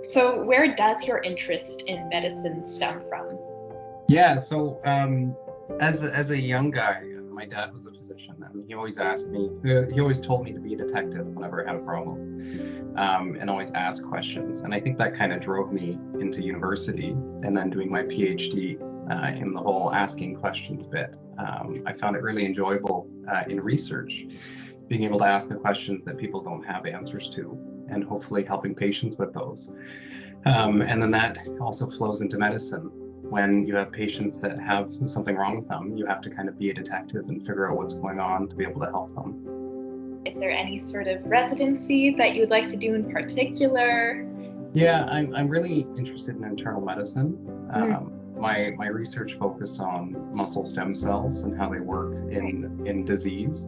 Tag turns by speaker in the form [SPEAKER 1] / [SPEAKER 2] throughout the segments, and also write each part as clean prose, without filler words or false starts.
[SPEAKER 1] So where does your interest in medicine stem from?
[SPEAKER 2] Yeah, so as a young guy, my dad was a physician, and he always asked me, he always told me to be a detective whenever I had a problem, and always ask questions. And I think that kind of drove me into university and then doing my PhD in the whole asking questions bit. I found it really enjoyable in research, being able to ask the questions that people don't have answers to, and hopefully helping patients with those. And then that also flows into medicine. When you have patients that have something wrong with them, you have to kind of be a detective and figure out what's going on to be able to help them.
[SPEAKER 1] Is there any sort of residency that you would like to do in particular?
[SPEAKER 2] Yeah, I'm really interested in internal medicine. My research focused on muscle stem cells and how they work in disease.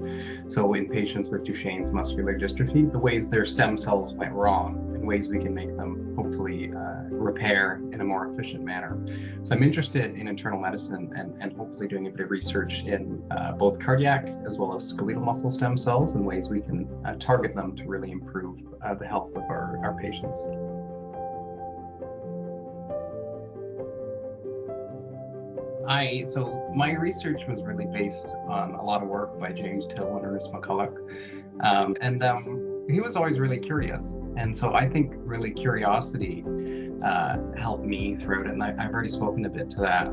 [SPEAKER 2] So in patients with Duchenne's muscular dystrophy, the ways their stem cells went wrong and ways we can make them hopefully repair in a more efficient manner. So I'm interested in internal medicine and hopefully doing a bit of research in both cardiac as well as skeletal muscle stem cells and ways we can target them to really improve the health of our patients. So my research was really based on a lot of work by James Till and Ernest McCulloch. He was always really curious. And so I think really curiosity helped me throughout it. And I've already spoken a bit to that.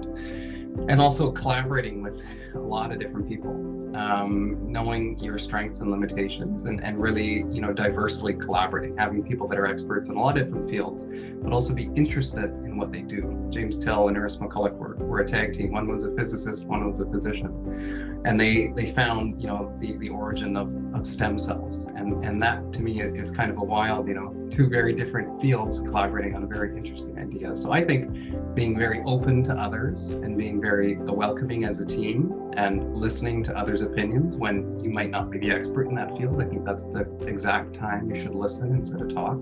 [SPEAKER 2] And also collaborating with a lot of different people, knowing your strengths and limitations and really, diversely collaborating, having people that are experts in a lot of different fields, but also be interested in what they do. James Till and Ernest McCulloch were a tag team. One was a physicist, one was a physician. And they found, the origin of stem cells. And that to me is kind of a wild, two very different fields collaborating on a very interesting idea. So I think being very open to others and being very welcoming as a team and listening to others' opinions when you might not be the expert in that field, I think that's the exact time you should listen instead of talk.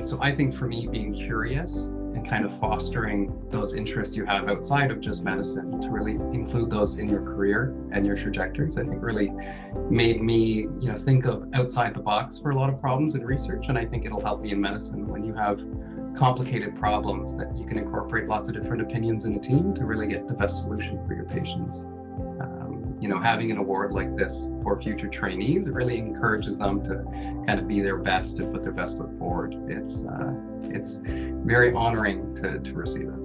[SPEAKER 2] So I think for me, being curious and kind of fostering those interests you have outside of just medicine to really include those in your career and your trajectories, I think really made me, think of outside the box for a lot of problems in research. And I think it'll help me in medicine when you have complicated problems that you can incorporate lots of different opinions in a team to really get the best solution for your patients. Having an award like this for future trainees, it really encourages them to kind of be their best and put their best foot forward. It's very honoring to receive it.